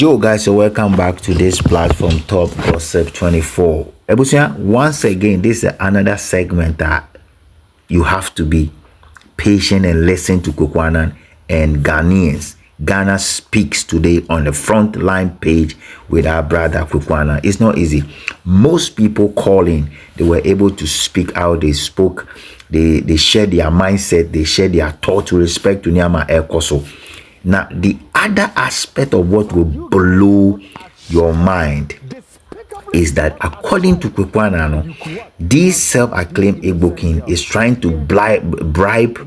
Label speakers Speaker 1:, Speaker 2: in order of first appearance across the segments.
Speaker 1: Yo guys, so welcome back to this platform, Top Gossip 24. Ebusia, once again, this is another segment that you have to be patient and listen to KWAKU ANNAN and Ghanaians. Ghana speaks today on the front line page with our brother KWAKU ANNAN. It's not easy. Most people calling, they were able to speak out. They spoke, they shared their mindset, they shared their thoughts with respect to Nyama Ekoso. Now, the other aspect of what will blow your mind is that according to KWAKU ANNAN, this self-acclaimed Igbo king is trying to bribe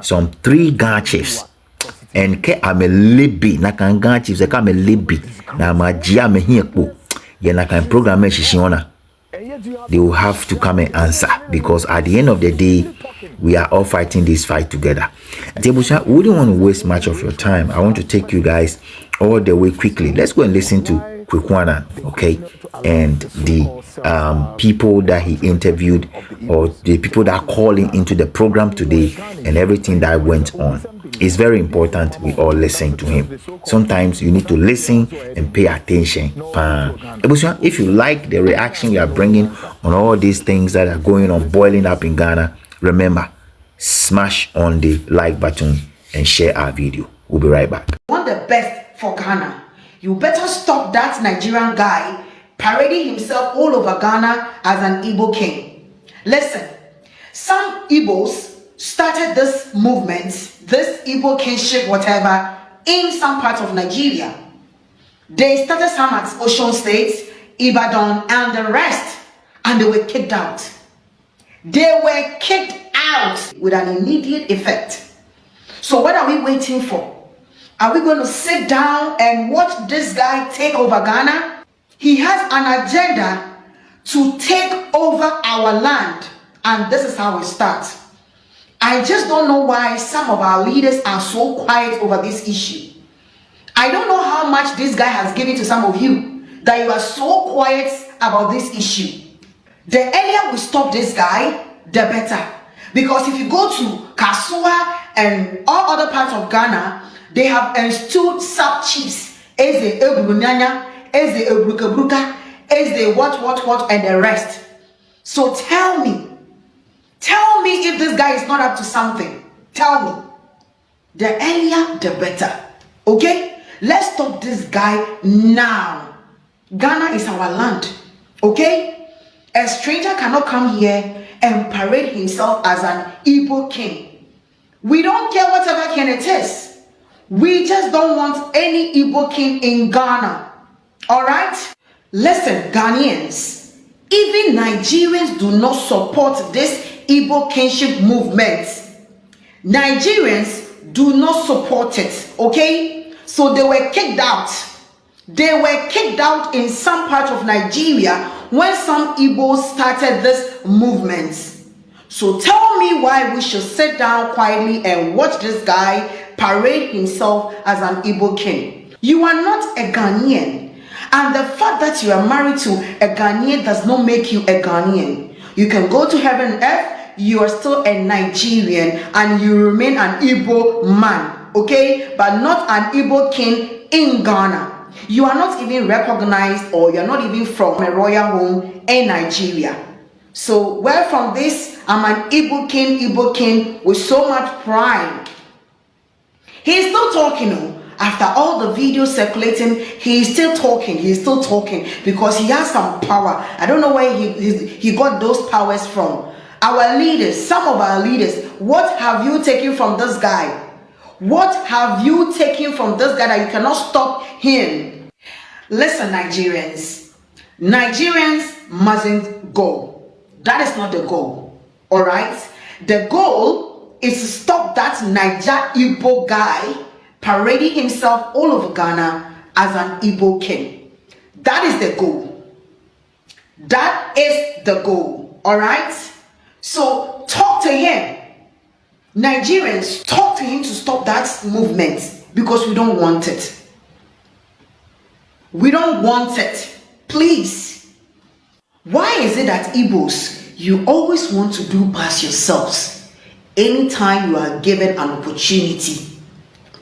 Speaker 1: some 3 Ghana chiefs. And ke ame lebi na kan Ghana chiefs e ka ame lebi na magia me hiekpo ye na kan program e shishiona. They will have to come and answer, because at the end of the day, we are all fighting this fight together. Tebusha, we wouldn't want to waste much of your time. I want to take you guys all the way quickly. Let's go and listen to KWAKU ANNAN, okay, and the people that he interviewed, or the people that are calling into the program today, and everything that went on. It's very important we all listen to him. Sometimes you need to listen and pay attention. If you like the reaction we are bringing on all these things that are going on, boiling up in Ghana, remember, smash on the like button and share our video. We'll be right back.
Speaker 2: Want the best for Ghana? You better stop that Nigerian guy parading himself all over Ghana as an Igbo king. Listen, some Igbos started this movement, this Igbo kingship, whatever, in some parts of Nigeria. They started some at Osun State, Ibadan, and the rest, and they were kicked out. They were kicked out with an immediate effect. So what are we waiting for? Are we going to sit down and watch this guy take over Ghana? He has an agenda to take over our land, and this is how it starts. I just don't know why some of our leaders are so quiet over this issue. I don't know how much this guy has given to some of you that you are so quiet about this issue. The earlier we stop this guy, the better. Because if you go to Kasua and all other parts of Ghana, they have installed sub-chiefs. Eze Ebunyanya, Eze Ebrukabruka, Eze what, and the rest. So tell me if this guy is not up to something. Tell me. The earlier, the better. Okay? Let's stop this guy now. Ghana is our land. Okay? A stranger cannot come here and parade himself as an Igbo king. We don't care whatever king it is. We just don't want any Igbo king in Ghana. Alright? Listen, Ghanaians, even Nigerians do not support this Igbo kingship movement. Nigerians do not support it, okay? So they were kicked out. They were kicked out in some part of Nigeria when some Igbos started this movement. So tell me why we should sit down quietly and watch this guy parade himself as an Igbo king. You are not a Ghanaian, and the fact that you are married to a Ghanaian does not make you a Ghanaian. You can go to heaven and earth, you are still a Nigerian, and you remain an Igbo man, okay? But not an Igbo king in Ghana. You are not even recognized, or you're not even from a royal home in Nigeria. So, well, from this, I'm an Igbo king with so much pride. He's still talking, after all the videos circulating, he's still talking, because he has some power. I don't know where he got those powers from. Our leaders, some of our leaders, what have you taken from this guy? What have you taken from this guy that you cannot stop him? Listen, Nigerians mustn't go. That is not the goal, all right? The goal is to stop that Niger Igbo guy parading himself all over Ghana as an Igbo king. That is the goal. That is the goal, all right? So talk to him. Nigerians, talk to him to stop that movement, because we don't want it. We don't want it. Please. Why is it that Igbos, you always want to do past yourselves anytime you are given an opportunity?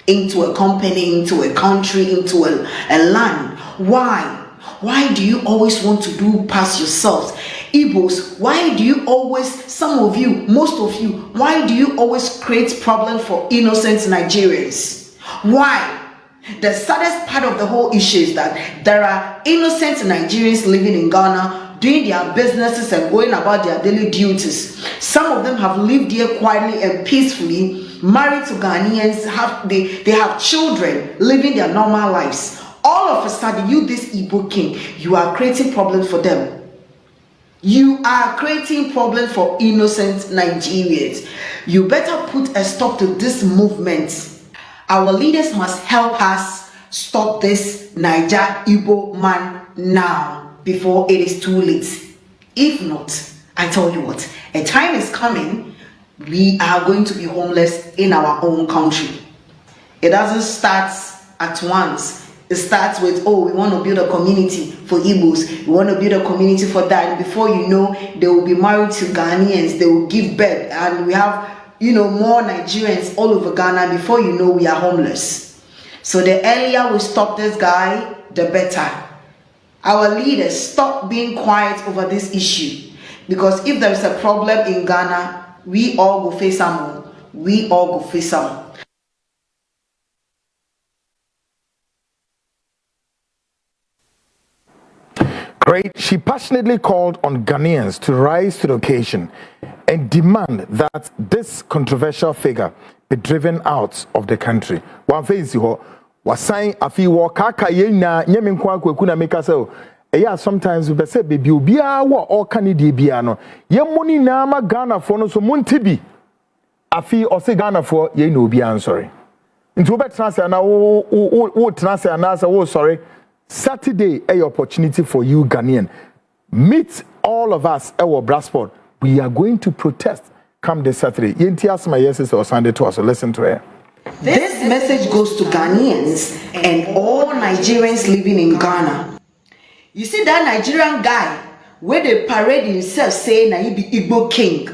Speaker 2: into a company, into a country, into a land. Why do you always want to do past yourselves? Igbos, why do you always, some of you, most of you, why do you always create problems for innocent Nigerians? Why? The saddest part of the whole issue is that there are innocent Nigerians living in Ghana, doing their businesses and going about their daily duties. Some of them have lived here quietly and peacefully, married to Ghanaians, they have children, living their normal lives. All of a sudden, you, this Igbo king, you are creating problems for them. You are creating problems for innocent Nigerians. You better put a stop to this movement. Our leaders must help us stop this Niger Igbo man now, before it is too late. If not, I tell you what, a time is coming, we are going to be homeless in our own country. It doesn't start at once. It starts with, oh, we want to build a community for Igbos. We want to build a community for that. And before you know, they will be married to Ghanaians. They will give birth. And we have, more Nigerians all over Ghana. Before you know, we are homeless. So the earlier we stop this guy, the better. Our leaders, stop being quiet over this issue. Because if there is a problem in Ghana, we all go face some. We all go face some.
Speaker 3: Great. She passionately called on Ghanaians to rise to the occasion and demand that this controversial figure be driven out of the country. One face you was saying a few walk kaka yena nyemin KWAKU na make us yeah, sometimes we say baby ubia wa all Canada biano. Ye money na ma Ghana for no so muntibi. Afi or say Ghana for ye no be sorry. Into better transfer na o transfer na say oh sorry. Saturday a opportunity for you Ghanaian. Meet all of us our Brassport. We are going to protest come this Saturday. Yenti asma yes or Sunday to us. So listen to her.
Speaker 2: This message goes to Ghanaians and all Nigerians living in Ghana. You see that Nigerian guy where they parade himself saying that he be Igbo king.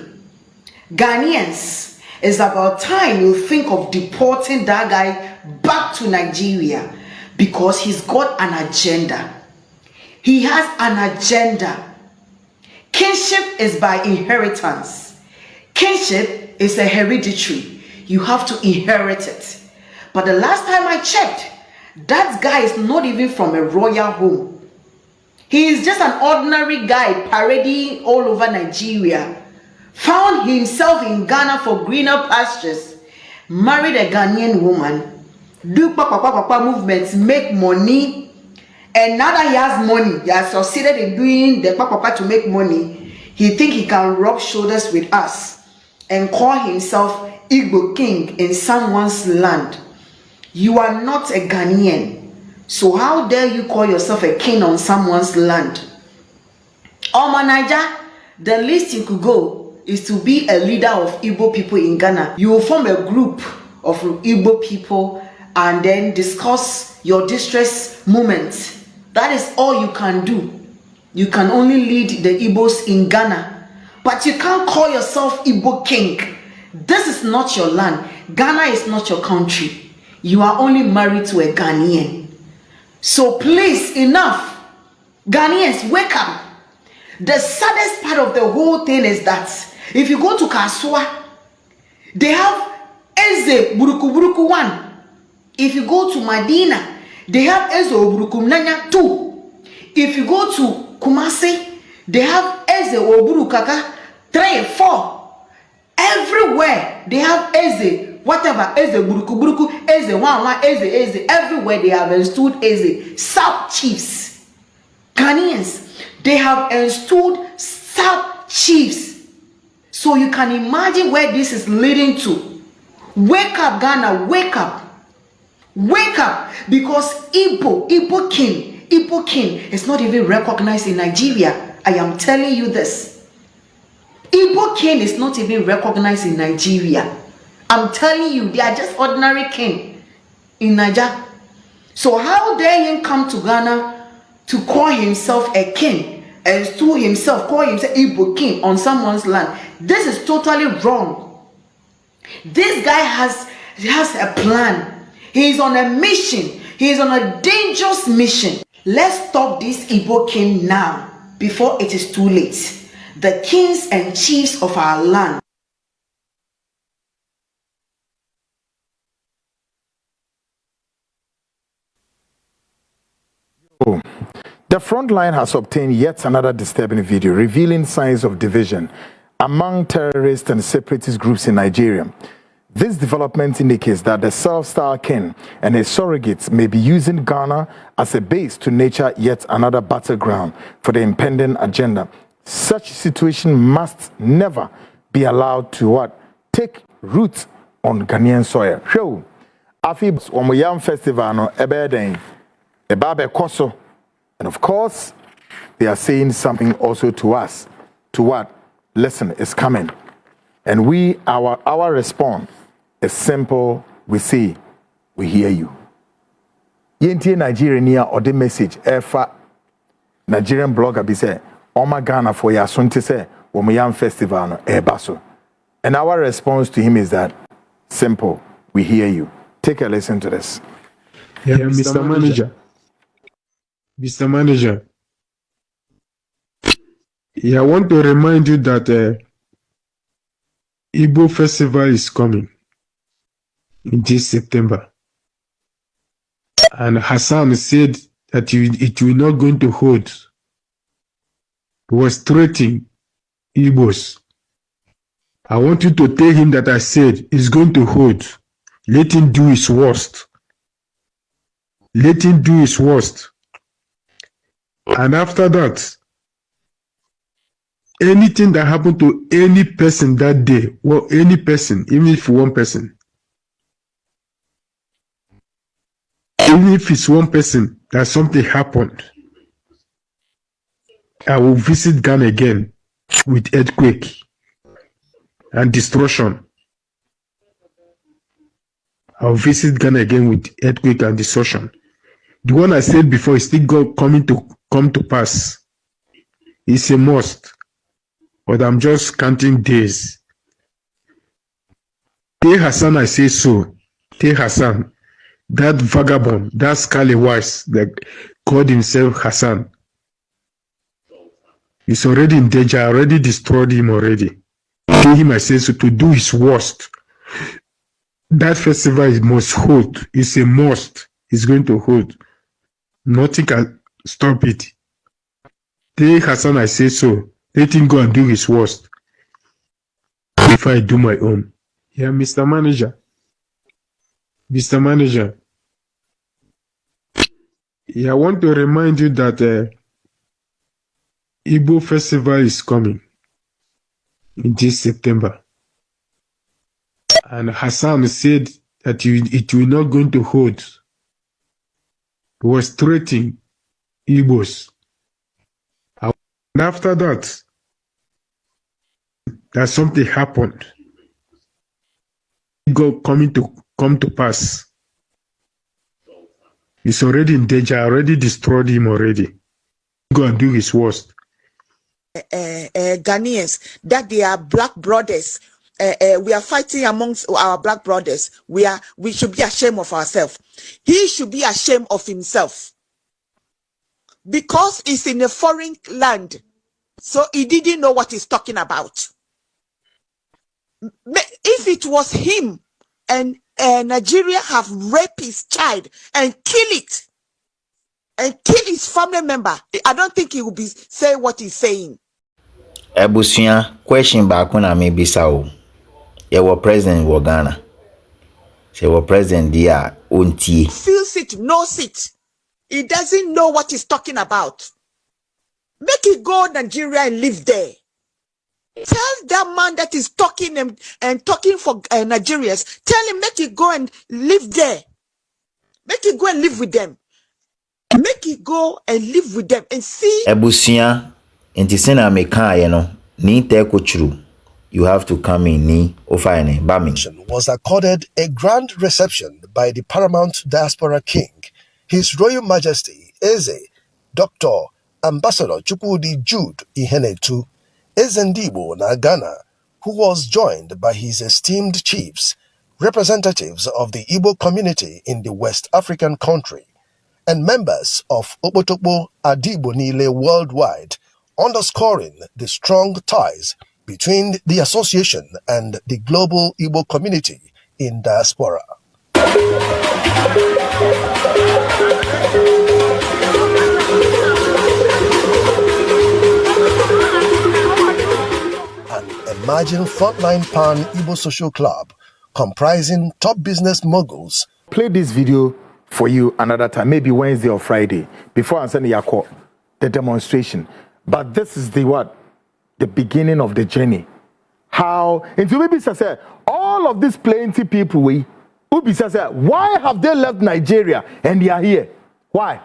Speaker 2: Ghanaians, it's about time you think of deporting that guy back to Nigeria. Because he's got an agenda. He has an agenda. Kinship is by inheritance. Kinship is a hereditary. You have to inherit it. But the last time I checked, that guy is not even from a royal home. He is just an ordinary guy parading all over Nigeria. Found himself in Ghana for greener pastures. Married a Ghanaian woman. Do papa movements, make money, and now that he has money, he has succeeded in doing the papa to make money. He think he can rub shoulders with us and call himself Igbo king in someone's land. You are not a Ghanaian, so how dare you call yourself a king on someone's land? Omo Naija, the least you could go is to be a leader of Igbo people in Ghana. You will form a group of Igbo people and then discuss your distress moments. That is all you can do. You can only lead the Igbos in Ghana. But you can't call yourself Igbo king. This is not your land. Ghana is not your country. You are only married to a Ghanaian. So please, enough. Ghanaians, wake up. The saddest part of the whole thing is that if you go to Kasua, they have Eze Buruku Buruku 1. If you go to Medina, they have Eze Oburukum Nanya 2. If you go to Kumasi, they have Eze Oburukaka 3 and 4. Everywhere they have Eze, whatever, Eze Buruku Buruku, Eze Wanwa, Eze, everywhere they have installed Eze, South Chiefs. Ghanaians, they have installed South Chiefs. So you can imagine where this is leading to. Wake up, Ghana, wake up. Wake up, because Igbo king is not even recognized in Nigeria. I am telling you this. Igbo king is not even recognized in Nigeria. I'm telling you, they are just ordinary king in Nigeria. So how dare him come to Ghana to call himself a king and to himself call himself Igbo king on someone's land? This is totally wrong. This guy has a plan. He is on a mission. He is on a dangerous mission. Let's stop this Igbo king now before it is too late. The kings and chiefs of our land.
Speaker 3: The front line has obtained yet another disturbing video revealing signs of division among terrorist and separatist groups in Nigeria. This development indicates that the self-styled king and his surrogates may be using Ghana as a base to nurture yet another battleground for the impending agenda. Such situation must never be allowed to take root on Ghanaian soil. Show. Afib Omoyam Festival no ebeden ebabe koso. And of course, they are saying something also to us. To what? Listen, it's coming. And our response is simple. We say, we hear you. Yenti Nigeria near or the message efa Nigerian blogger be say, Oma Ghana for ya sunte say, Womoyam Festival no ebaso. And our response to him is that simple. We hear you. Take a listen to this.
Speaker 4: Yeah, Mr. Manager. Mr. Manager, I want to remind you that Igbo Festival is coming in this September. And Hassan said that it will not going to hold. He was threatening Igbos. I want you to tell him that I said it's going to hold. Let him do his worst. Let him do his worst. And after that, anything that happened to any person that day, well, any person, even if one person, even if it's one person that something happened, I will visit Ghana again with earthquake and destruction. I'll visit Ghana again with earthquake and destruction. The one I said before is still coming to come to pass. It's a must. But I'm just counting days. Tell Hassan I say so. Tell Hassan, that vagabond, that scallywise that called himself Hassan, he's already in danger. I already destroyed him already. Tell him I say so to do his worst. That festival must hold. It's a must. It's going to hold. Nothing can stop it. Tell Hassan I say so. Let him go and do his worst. If I do my own. Yeah, Mr. Manager. Mr. Manager. I want to remind you that Igbo Festival is coming in this September. And Hassan said that it will not going to hold. He was threatening Igbos. And after that something happened. Coming to come to pass. He's already in danger. I already destroyed him already. Go and do his worst.
Speaker 5: Ghanaians, that they are black brothers. We are fighting amongst our black brothers. We should be ashamed of ourselves. He should be ashamed of himself. Because he's in a foreign land. So he didn't know what he's talking about. If it was him and Nigeria have raped his child and kill it and kill his family member, I don't think he will be saying what he's saying.
Speaker 1: Ebusia, question back when I may be so. You were president of Ghana. She was president there.
Speaker 5: Feels it, knows it. He doesn't know what he's talking about. Make it go Nigeria and live there. Tell that man that is talking and talking for Nigerians. Tell him make it go and live there. Make it go and live with them. Make it go and live with them and see.
Speaker 1: Ebusia, intisena meka yeno ni te kuchuru. You have to come in ni ofine bami.
Speaker 6: Was accorded a grand reception by the paramount diaspora king, His Royal Majesty Eze Dr. Ambassador Chukwudi Jude Ihenetu Ezendibo na Ghana, who was joined by his esteemed chiefs, representatives of the Igbo community in the West African country, and members of Okpotokpo Adigbo Nile worldwide, underscoring the strong ties between the association and the global Igbo community in diaspora. An emerging frontline pan-Igbo social club comprising top business moguls.
Speaker 3: Play this video for you another time, maybe Wednesday or Friday, before I send the demonstration. But this is the beginning of the journey. How, and to maybe say, all of these plenty people, why have they left Nigeria and they are here? Why?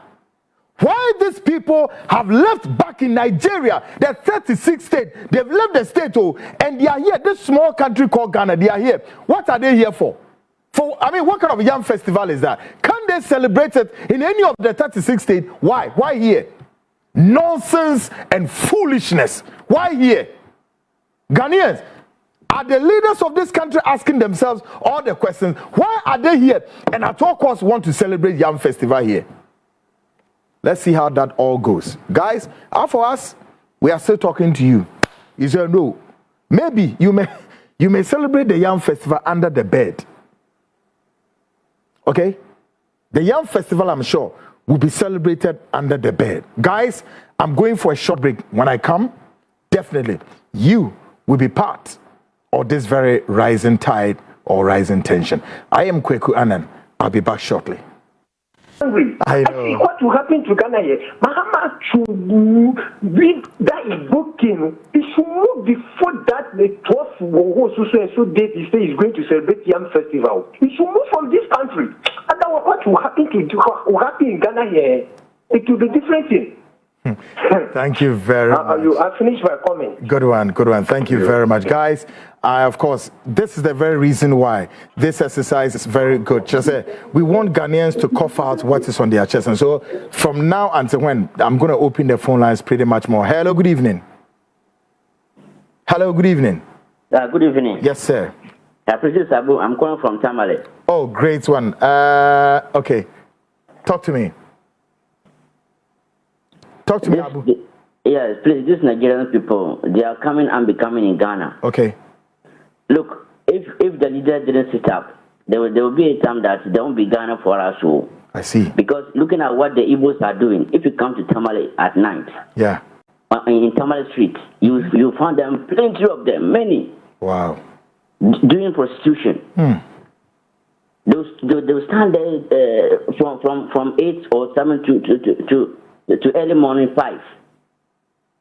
Speaker 3: Why these people have left back in Nigeria, the 36 state, they've left the state, and they are here, this small country called Ghana, they are here. What are they here for? What kind of yam festival is that? Can they celebrate it in any of the 36 states? Why? Why here? Nonsense and foolishness. Why here? Ghanaians, are the leaders of this country asking themselves all the questions? Why are they here? And at all costs want to celebrate yam festival here? Let's see how that all goes. Guys, for us, we are still talking to you. You say, no, maybe you may celebrate the yam festival under the bed. Okay? The Yam Festival, I'm sure, will be celebrated under the bed. Guys, I'm going for a short break. When I come, definitely, you will be part of this very rising tide or rising tension. I am KWAKU ANNAN. I'll be back shortly.
Speaker 7: I see what will happen to Ghana here. Mahama should read that book in. He should move before that the 12th so date he says he's going to celebrate Yam Festival. He should move from this country. And then what will happen in Ghana here? It will be different thing.
Speaker 3: Thank you very much.
Speaker 7: I finished my comment.
Speaker 3: Good one, good one. Thank you very much. Guys, of course, this is the very reason why this exercise is very good. Just we want Ghanaians to cough out what is on their chest. And so from now until when, I'm going to open the phone lines pretty much more. Hello, good evening. Hello, good evening.
Speaker 8: Good evening.
Speaker 3: Yes, sir.
Speaker 8: President Sabu, I'm calling from Tamale.
Speaker 3: Oh, great one. Okay. Talk to me. Talk to me, Abu.
Speaker 8: Yes, please. These Nigerian people, they are coming and becoming in Ghana.
Speaker 3: Okay.
Speaker 8: Look, if the leader didn't sit up, there will be a time that there won't be Ghana for us. So
Speaker 3: I see.
Speaker 8: Because looking at what the Igbos are doing, if you come to Tamale at night,
Speaker 3: yeah,
Speaker 8: in Tamale Street, you find them, plenty of them, many.
Speaker 3: Wow.
Speaker 8: Doing prostitution. They'll stand there from 8 or 7 to early morning 5.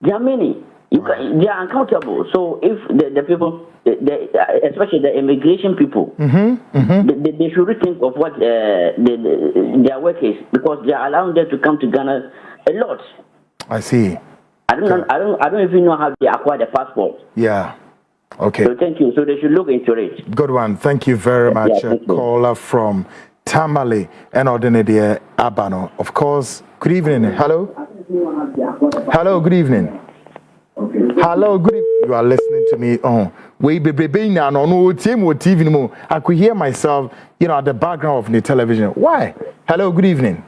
Speaker 8: There are many. They are uncountable. So if the people, especially the immigration people, they should rethink of what their work is, because they are allowing them to come to Ghana a lot.
Speaker 3: I see.
Speaker 8: I don't even know how they acquire the passport.
Speaker 3: Yeah. Okay.
Speaker 8: So thank you. So they should look into it.
Speaker 3: Good one. Thank you very much.
Speaker 8: Yeah,
Speaker 3: caller from Tamale and Ordinary Abano. Of course. Good evening. Hello. Hello. Good evening. Hello. Good evening. You are listening to me. I could hear myself, at the background of the television. Why? Hello. Good evening.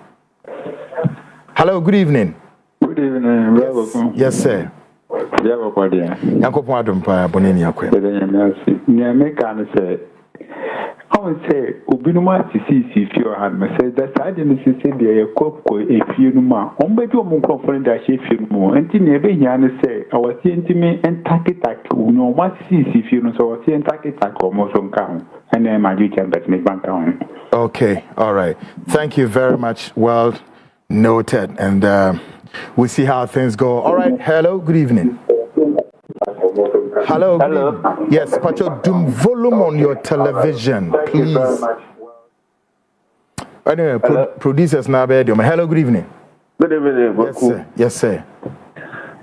Speaker 3: Hello. Good evening.
Speaker 9: Good evening.
Speaker 3: Yes, sir.
Speaker 9: I would say, Ubinuma to see if you had me said that I didn't say the cook a few more. On by 2 months conference, I say few more. And never Yana say, I was seeing to me and tack it tack. No, what sees if you know, so I was seeing tack it tack almost on count. And then my duty and bet me bank on. Okay,
Speaker 3: all right. Thank you very much. Well noted. And we'll see how things go. All right. Hello. Good evening. Hello.
Speaker 8: Hello.
Speaker 3: Yes, put your volume on your television, please. Anyway, producers now. Hello. Good evening.
Speaker 10: Good evening.
Speaker 3: Yes, sir. Yes, sir.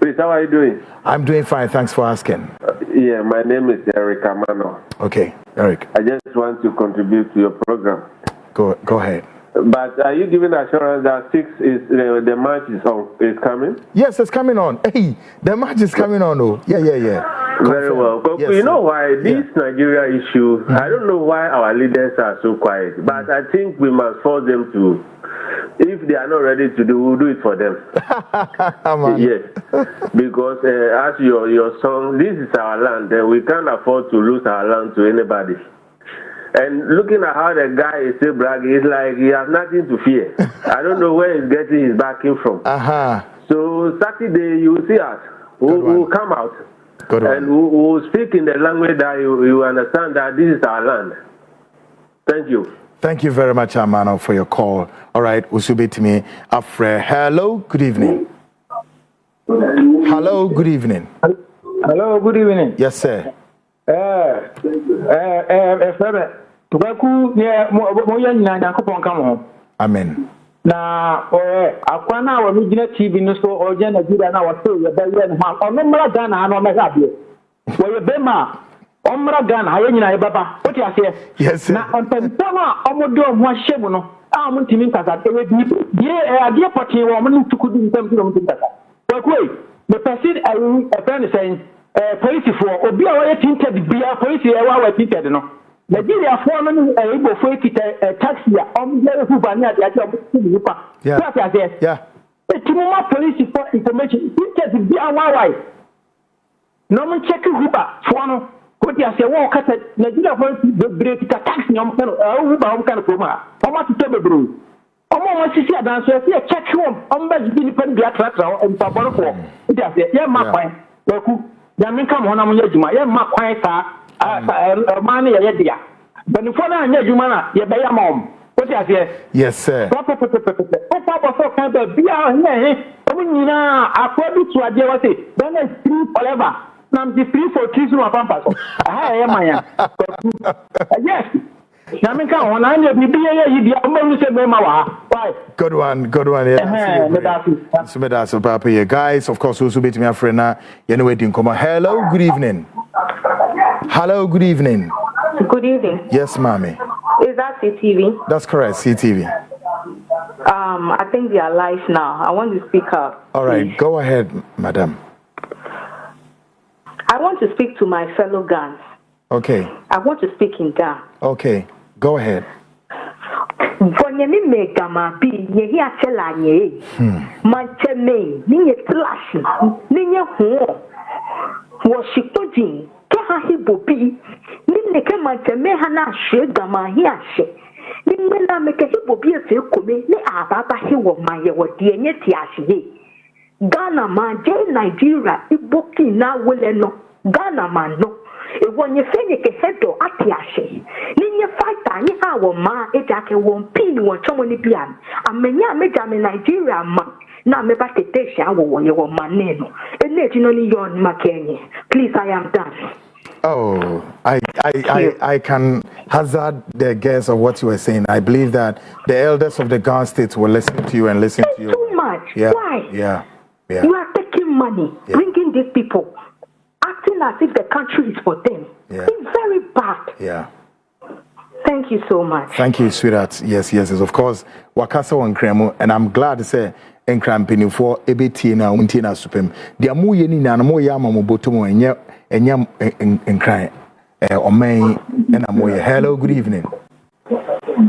Speaker 10: Please, how are you doing?
Speaker 3: I'm doing fine. Thanks for asking.
Speaker 10: Yeah, my name is Eric Amano.
Speaker 3: Okay, Eric.
Speaker 10: I just want to contribute to your program.
Speaker 3: Go ahead.
Speaker 10: But are you giving assurance that 6 is the match is coming?
Speaker 3: Yes, it's coming on. Hey, the match is coming on. Oh, yeah.
Speaker 10: Very well. But
Speaker 3: Yes,
Speaker 10: you know
Speaker 3: sir.
Speaker 10: why this Nigeria issue, I don't know why our leaders are so quiet, but I think we must force them to, if they are not ready to do, we'll do it for them. Yes. Because as your song, this is our land, and we can't afford to lose our land to anybody. And looking at how the guy is still bragging, it's like he has nothing to fear. I don't know where he's getting his backing from. So Saturday, you will see us. We'll come out. And we'll speak in the language that you understand that this is our land. Thank you.
Speaker 3: Thank you very much, Amano, for your call. All right, Usubitimi Afre. Hello, good evening. Hello, good evening.
Speaker 11: Hello, good evening.
Speaker 3: Yes, sir.
Speaker 11: KWAKU ne mo ya nyina Yakobon ka mo.
Speaker 3: Amen.
Speaker 11: Na akwana wa mi gina TV no so oje na Nigeria na wa so ye ba ye no ha ono mra Ghana no me ga be. Wo ye be ma omra Ghana ye nyina ye baba. What you say?
Speaker 3: Yes, sir.
Speaker 11: Na ontempo na omodo omo ahyemu no a mo ntimi nkasa e bi ade poti wo mo ntukudu ntam so mo ntimi nkasa. KWAKU me person a friend saying police for obi a way tinted bia police e wa tinted no Nigeria for no ebo for kita taxi a omdere fu bani ade ade omo nipa what I say
Speaker 3: yeah
Speaker 11: etimuma police for information tinted bia why no mo check Uber for no what I say wo kata Nigeria for break kita taxi nyom kan Uber om kan ko ma omo to bebro omo mo sisi adan so e check home omo ba bi nipa bia tratra em paboro ko what I say yeah ma kwan KWAKU Yamin come on, I'm Yajuma, Yama Quaita, money, Yadia. But if one are Yajumana, Yabaya mom. What I say?
Speaker 3: Yes, sir.
Speaker 11: Papa, so kind of be out here. I probably to a dear, then it's free forever. Now I'm the free for trees of Pampas. I am my yes. Yamin come on, I'm be
Speaker 3: Good one. Yeah. So Papa, yeah, guys. Of course, also be to me a friend now. You know waiting. Come on. Hello, good evening. Hello, good evening.
Speaker 12: Good evening.
Speaker 3: Yes, mommy.
Speaker 12: Is that CTV?
Speaker 3: That's correct, CTV.
Speaker 12: I think they are live now. I want to speak up.
Speaker 3: All right, please. Go ahead, madam.
Speaker 12: I want to speak to my fellow Gans.
Speaker 3: Okay.
Speaker 12: I want to speak in Ga.
Speaker 3: Okay, go ahead.
Speaker 12: Bonyemi megama bi yehi achela nye. Mancheme ninye tlashi ninye ho. Wo shipojin ke ha hibobi ninne ke mancheme hana hwe gama hi ahye. Ninne na meke hibobi efe kome ne ababa he wo maye wo de nye ti ahye. Ghana man je Nigeria iboki na wole no. Ghana man no. When you say you can do atiashe, Ninya fighter, you have a ma, a jacket won't pin one chomony pian. And many are made in Nigeria, man. Now, me back to take shower when you want my name. And let you know you're Makeni. Please, I am done.
Speaker 3: Oh, I can hazard the guess of what you were saying. I believe that the elders of the Ghana states will listen to you and listen to you.
Speaker 12: Too much.
Speaker 3: Yeah.
Speaker 12: Why?
Speaker 3: Yeah.
Speaker 12: You are taking money, bringing these people. Acting as if the country is for them.
Speaker 3: Yeah.
Speaker 12: It's very bad.
Speaker 3: Yeah.
Speaker 12: Thank you so much.
Speaker 3: Thank you, sweetheart. Yes. Of course, Wakasa on Kremo, and I'm glad to say, and cramping for Ebetina, Untina Supem. The Amu Yeni and Mo Yama Botomo and Yam and cry. Or May and Amoya. Hello, good evening.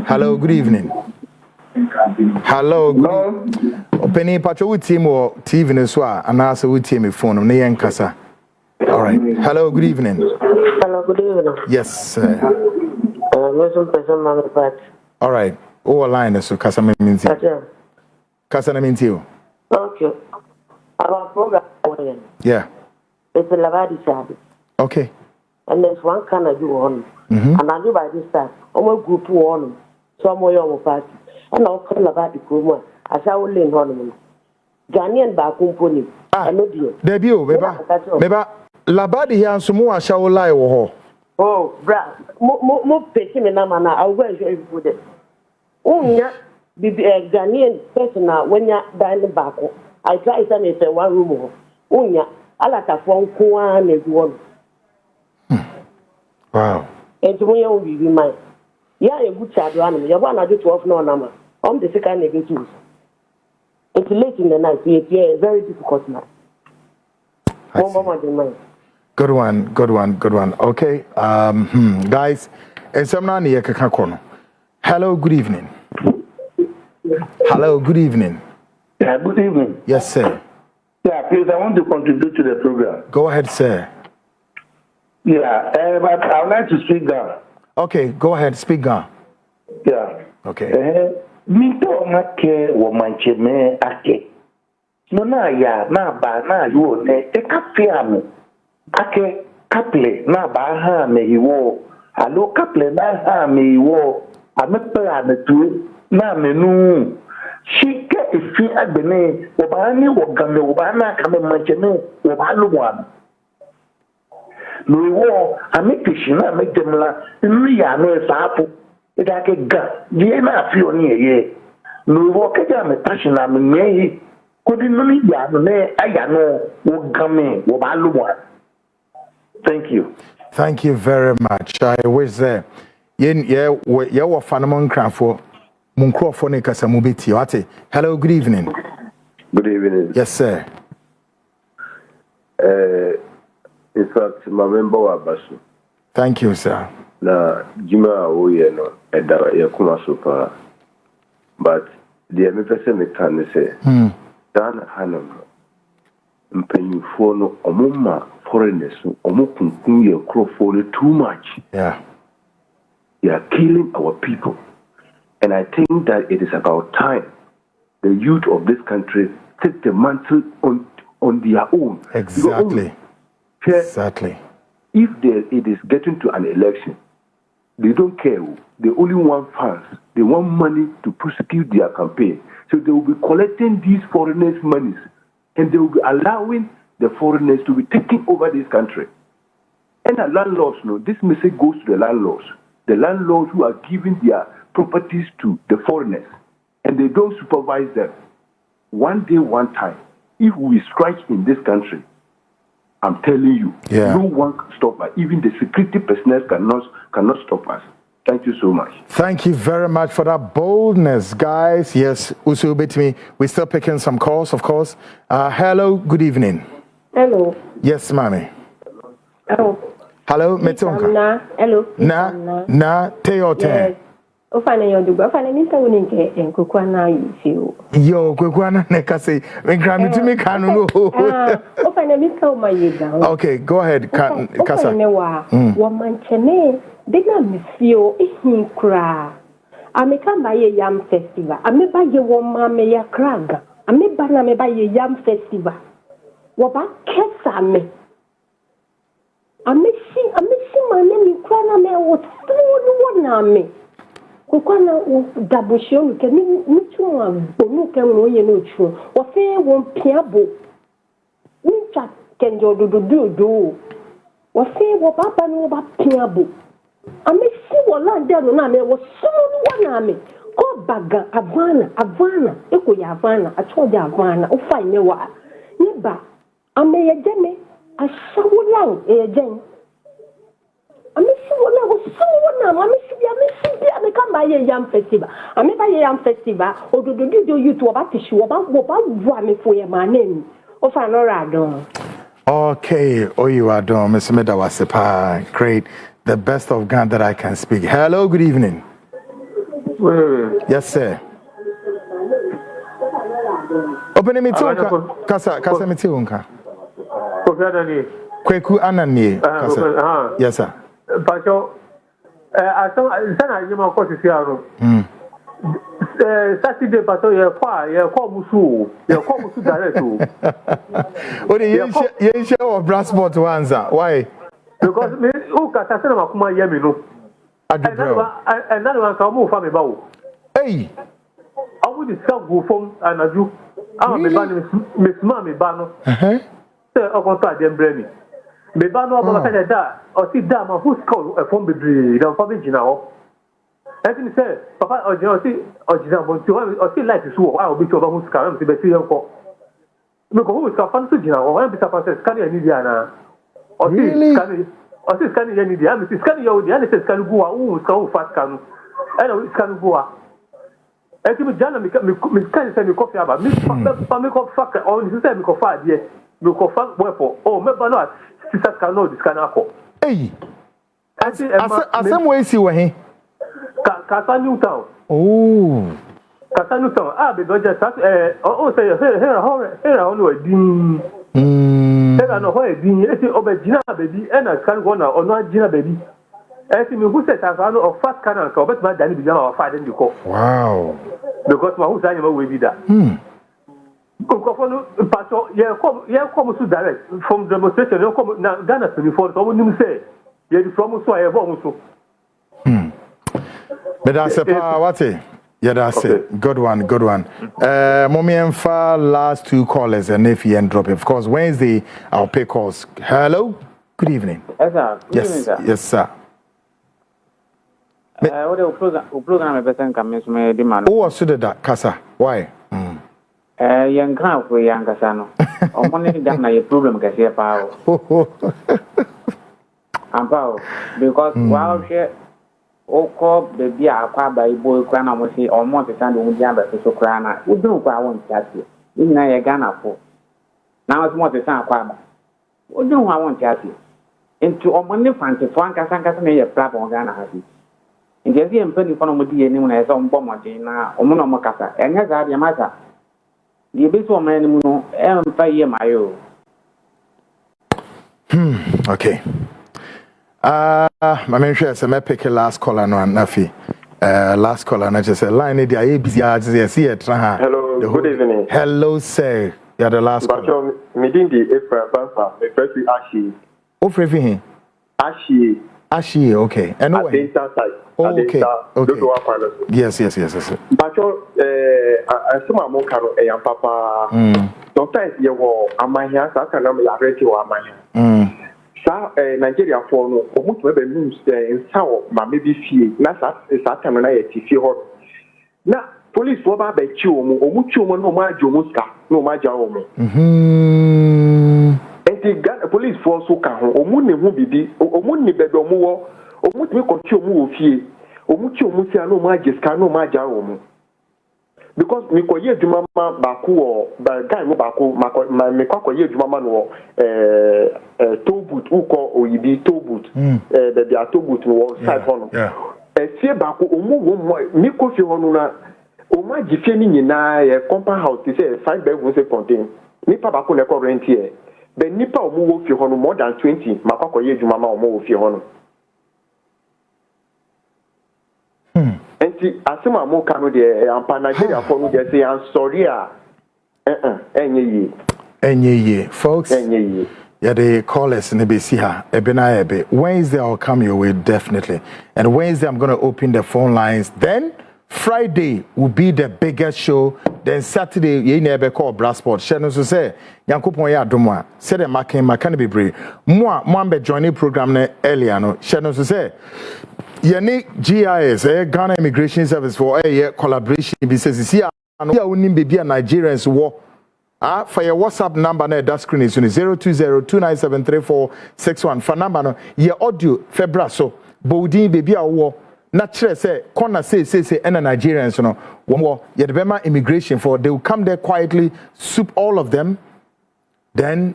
Speaker 3: Hello, good evening. Hello, good Penny Pacho with team or TV Neswa, and also with team phone on Nayan Casa. All right. Hello, good evening.
Speaker 13: Hello, good evening.
Speaker 3: Yes, sir. All right. Oh, line so Kasama means you. Kasana means you.
Speaker 13: Okay. Our program.
Speaker 3: Yeah.
Speaker 13: It's a Lavadi service.
Speaker 3: Okay.
Speaker 13: And there's one kind of do on. And I do by this time. Almost group one. Somewhere your party. And I'll call Lavadi Kuma. I shall lean on. Ghanaian Bakumponi.
Speaker 3: Ah, debut, Beba. Labadi here sumo asha olai wo ho.
Speaker 13: Oh, bra. Mo peti me na mana. I will show you good. Unya bibi Ghanaian person na wenya dining back. I try to make one room. Unya ala ta fon ko an na du.
Speaker 3: Wow.
Speaker 13: Enti mo ye o bibi man. Ya e good chado anam. Ya ba na do 12 no na ma. The second negative. It's late in the night. It's very difficult now. Mama,
Speaker 3: Good one. Okay. Guys, hello, good evening. Hello, good evening.
Speaker 14: Yeah, good evening.
Speaker 3: Yes, sir.
Speaker 14: Yeah, please, I want to contribute to the program.
Speaker 3: Go ahead, sir.
Speaker 14: Yeah, but I would like to speak down.
Speaker 3: Okay, go ahead, speak down.
Speaker 14: Yeah.
Speaker 3: Okay.
Speaker 14: Minto make wo manche me ake. No na ya na ba na yo ne e kafe amu. Ake kaple na ba ha me hiwo. Alo kaple na ha me hiwo. Amepe ametu na menu. Shike ifi agbene wo ba ni wo game wo ba na kame manche me wo ba lu wan. No wo amepishi na medemla nri ya no esapo. Idake ga die na afi oni eye no wo keja me passion na me nyi kodi no ni ya no ne aya no wo game wo ba lu wa.
Speaker 3: Thank you very much. I wish there ye wo fanamon cranfo mun crofo ne kasa mu beti ate. Hello, good evening.
Speaker 10: Good evening.
Speaker 3: Yes, sir.
Speaker 10: In fact, my member wa basu.
Speaker 3: Thank you, sir.
Speaker 10: Na jima oye no eda ya kuma super, but the MFS me can say dan hanam mpanyufo no omuma foreigners omukunkun ye crofo too much.
Speaker 3: Yeah,
Speaker 10: they are killing our people, and I think that it is about time the youth of this country take the mantle on their own.
Speaker 3: Exactly.
Speaker 10: If it is getting to an election, they don't care. They only want funds. They want money to prosecute their campaign. So they will be collecting these foreigners' monies, and they will be allowing the foreigners to be taking over this country. And the landlords know this message goes to the landlords. The landlords who are giving their properties to the foreigners, and they don't supervise them. One day, one time, if we strike in this country, I'm telling you, no one can stop us. Even the security personnel cannot stop us. Thank you so much.
Speaker 3: Thank you very much for that boldness, guys. Yes, Usu me. We're still picking some calls, of course. Hello, good evening.
Speaker 15: Hello.
Speaker 3: Yes, mommy. Hello, Metonka.
Speaker 15: Hello.
Speaker 3: Na, Teo Ten.
Speaker 15: Ofana yodugo ofana nisa uninke enkukwa na yifio
Speaker 3: yo kwekwana nekase menkra mitumi kanu no
Speaker 15: ofana misa umayega.
Speaker 3: Okay, go ahead, kasa
Speaker 15: ofana wa manchene dena misio ehinkra amekamba ye yam festival ameba ye wo mame ya kraga ameba na meba ye yam festival wo ba kesa me amesi mane mi kwa na me wo tunu na me kokwana dabushio ke ni tuma bonu ke no ye no chu wo fe wo piabo ni cha kenjo do wo fe wo papa no ba piabo amesi wo lande no na me wo sumu no na me ko baga avana eko ya avana achoja avana o fa ne wa ni ba ameye jeme asawulan ejen amesi wona wo sumu na amesi bia me kan ba ye yam festival ameba ye yam festival odododo youth wo ba tishi wo ba wo me fo ye manem o fa no radon.
Speaker 3: Okay, you are done, Miss Meda Wasepa. Great, the best of Ghana that I can speak. Hello, good evening. Yes, sir. Open me to Kasa me to KWAKU ANNAN Kasa. Yes, sir.
Speaker 16: Pacho, I saw Sana Jima Kosiano. Saturday, Pato, you call Musu direct.
Speaker 3: What do you share of Brassport to answer? Why?
Speaker 16: Because me, Kasana Makuma Yamino. Another one come move from about.
Speaker 3: Hey,
Speaker 16: I would discuss go from and I do. I'm a Miss Mammy Bano. Sir, I want to them brainy. Me Bano about that, or see Dama who's called a phone bedroom, don't forbid you now. I think, sir, Papa, or see like to show, I will be to who's coming to the field for. Look, who is a fan to Gina, or I'm a scanning in Indiana. Or see scanning in India, Mrs. Scanning, the other says, can go who is so fast can. I know it's can go. I think Jana, Miss Candy send me coffee about Miss Pamico Fucker, or his name, Mico 5 years, Mico Funk, wherefore, oh, maybe not. sister cannot this kind of
Speaker 3: Hey. Asem way si we he.
Speaker 16: Kasa New Town.
Speaker 3: Oh.
Speaker 16: Kasa New Town. Ah, be just say here only din. Here no ho din. E say obegina baby e na kan go na ono agina baby. E say me who say ta no of fast canal ka obet ma dani bi na of fast den ko.
Speaker 3: Wow.
Speaker 16: Because my who say ma we be that. Kokofo pastor ye come to direct from demonstration you come na Ghana 24 so we nim say ye from so e bo so.
Speaker 3: But that's a what? Yeah, that's it. Good one. Mommy and Fa, last 2 callers, and if you end drop it. Of course, Wednesday, I'll pay calls. Hello? Good evening.
Speaker 17: Yes, sir.
Speaker 3: Good evening, sir. Yes, sir.
Speaker 17: What the program is better than me demand.
Speaker 3: Oh, so that, Kasa. Why?
Speaker 17: Young crowd for young Casano. Only that my problem can see a power. And power. Because while she Oko baby akwa ba ibo kwa na mo si almost stand on jamba so kra na we don't kwa won tiase ni na ye Ghana for na was mo stand akwa ba we don't want tiase into omone fancy for ankasa na ye platform Ghana happy ndi ezi empani for no mo di enim na ye so mbo modin na omo no mo kasa enya za de masa di be so man mu no emfa ye mayo.
Speaker 3: Okay. My main share say me pick last caller no nafi. Last caller na just say line dey I busy as see it ha.
Speaker 18: Hello, good evening.
Speaker 3: Hello sir. You are the last caller.
Speaker 18: But me din di Efra Banfa, me first Ashi.
Speaker 3: O frefi hin? Ashi, okay. And no way. Okay. Yes.
Speaker 18: But asema mo karo e yan papa. Sometimes you go amahia sa kana me ya ready wa amahia. Sa Nigeria for no omutu ebe news nsa o ma me bi fie na sa time na ye ti fie ho na police wo ba chi omutu omo no ma ajo muska no ma ja omo enti police for so ka ho omu ne hu bibi omu ni bedo omu wo omutu me ko chi omu wo fie omutu omu sia no ma jiska no ma ja omo because me ko ye djuma ma ba ku o ba guy mo ba ku ma me ko ye djuma ma no tollbooth uko oyibi tollbooth the dia tollbooth no side hono sie ba ku omu wo me ko fi hono na o ma jifie ni nyina ye compound house say 5 bedrooms contain nipa ba ku na ko rent here but nipa omu wo fi hono more than 20 ma ko ye djuma ma omu wo fi hono. Enti asema mo kanu de ampa Nigeria for no de say I'm sorry enye
Speaker 3: folks yeah the callers in the BC ha ebena ebe Wednesday I'll come your way definitely, and Wednesday I'm going to open the phone lines, then Friday will be the biggest show, then Saturday ye never call Brassport channel so say yankopon ya domwa say the makan be brave mo ambe join program na earlier no channel so say Yeni GIS, Ghana Immigration Service for a collaboration. Because see, I know you need be a Nigerians war. For your WhatsApp number, that screen is 020-297-3461. For number, no, your audio, Febra, so, Bodin baby a war. Naturally, say, corner say, and Nigerians, you know, one more, yet the immigration for they will come there quietly, soup all of them, then.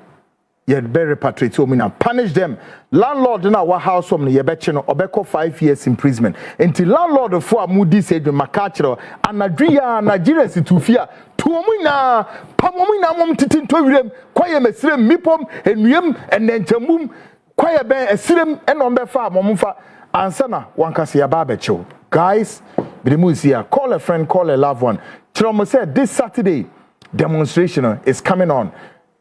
Speaker 3: You'd better repatriate to me and punish them. Landlord in our house, you bet you know, obeko 5 years imprisonment. Until landlord for Moody said, Macachero, and Nigeria is to fear. Tuomina, Pamomina, Mom Titin to them, quiet Messim, Mipom, and Yum, and then Jamum, quiet bear, a Silim, and on the farm, Momufa, and Sana, one can see a barbecho. Guys, call a friend, call a loved one. Chiromo said this Saturday demonstration is coming on.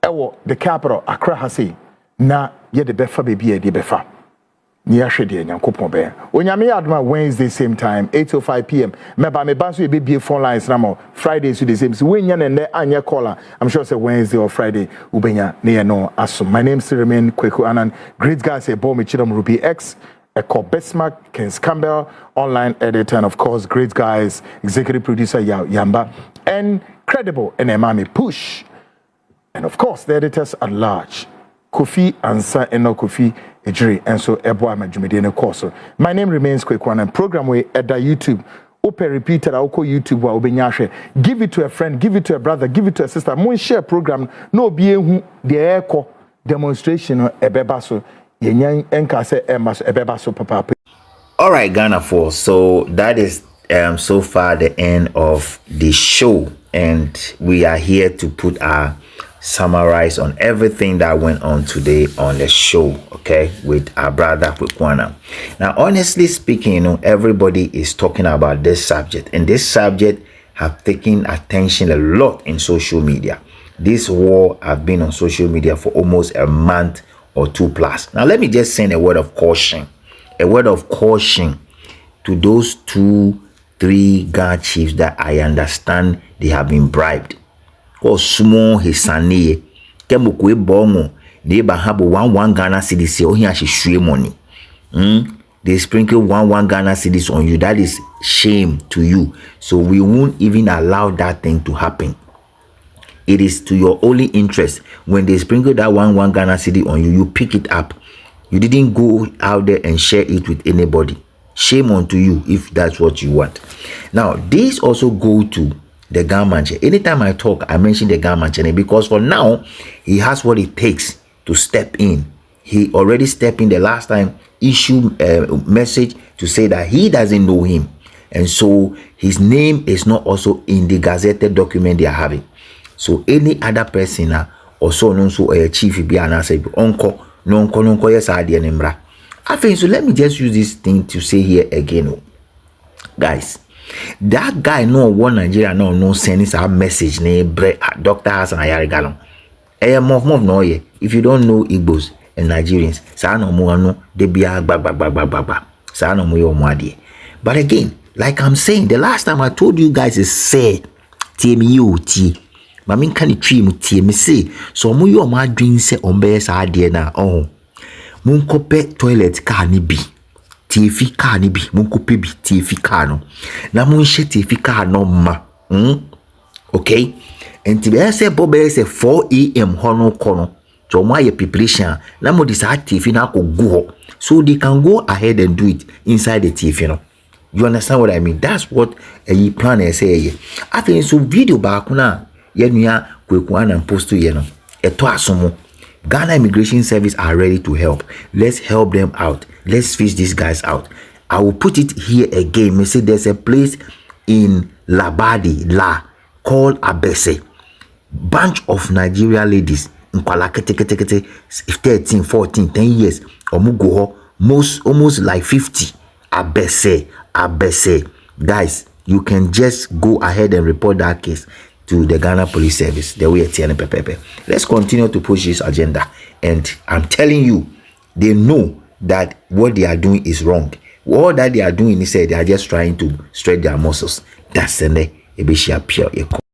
Speaker 3: The capital Accra hasi na ye de befa baby e de befa ni ahwede nyankopon be onyame adoma Wednesday same time 8:05 p.m. me ba so e be phone lines na mo Friday so the same so we nya ne anya caller I'm sure say Wednesday or Friday ubenya ne no aso. My name is remain KWAKU ANNAN. Great guys say Bomi Chidom Ruby X Eko Bismarck Kens Campbell online editor, and of course great guys executive producer Yamba and credible Emami Push. And of course, the editors at large, Kofi Ansa and no Kofi Ejiri, and so Eboa Majumedian course. My name remains KWAKU ANNAN. Program way at the YouTube. Open repeated, I'll call YouTube while Benyashe. Give it to a friend, give it to a brother, give it to a sister. Moon share program, no being who the echo. demonstration ebeba so yenyan enka se emaso ebeba so papa.
Speaker 1: All right, Ghana 4. So that is so far the end of the show, and we are here to put our summarize on everything that went on today on the show, okay, with our brother Kwakwana. Now, honestly speaking, you know, everybody is talking about this subject, and this subject have taken attention a lot in social media. This war have been on social media for almost a month or two plus. Now, let me just send a word of caution to those 2-3 Ghana chiefs that I understand they have been bribed. Or small hisanie kemukwe bongo they have 1 Ghana cedis or here she share money. They sprinkle 1 Ghana cedis on you. That is shame to you. So we won't even allow that thing to happen. It is to your only interest. When they sprinkle that 1 Ghana cedi on you, you pick it up. You didn't go out there and share it with anybody. Shame unto you if that's what you want. Now, these also go to the government. Anytime I talk, I mention the government because for now, he has what it takes to step in. He already stepped in the last time, issued a message to say that he doesn't know him. And so his name is not also in the gazetted document they are having. So any other person also known so a chief be an answer uncle no yes idea nembra. I think so. Let me just use this thing to say here again, guys. That guy no one Nigeria no sending a message name Dr. Hassan Ayarigalon. Move no ye. If you don't know Igbos and Nigerians, sa no mo no they be a bag. Sa no mo yo mwadi. But again, like I'm saying, the last time I told you guys is say TMUT. Mamin can tree mu me say so mo yo ma dream say ombe sa ade na mun kope toilet car ni bi TF car ni bi mun kope bi TF car no na mun hye TF car no ma okay and be say bobe say 4 AM hono kono so mo aye preparation na mo dis TF na ko go so they can go ahead and do it inside the TF no. You understand what I mean? That's what a plan say. I think so video back na Yenuya Kwakwana post to yeno. Eto asomo. Ghana Immigration Service are ready to help. Let's help them out. Let's fish these guys out. I will put it here again. Me say there's a place in Labadi called Abese. Bunch of Nigeria ladies in Kwalakete 13, 14, 10 years. Omugo almost like 50. Abese. Guys, you can just go ahead and report that case to the Ghana Police Service, the way it's pepe. Let's continue to push this agenda. And I'm telling you, they know that what they are doing is wrong. All that they are doing is they are just trying to stretch their muscles. That's the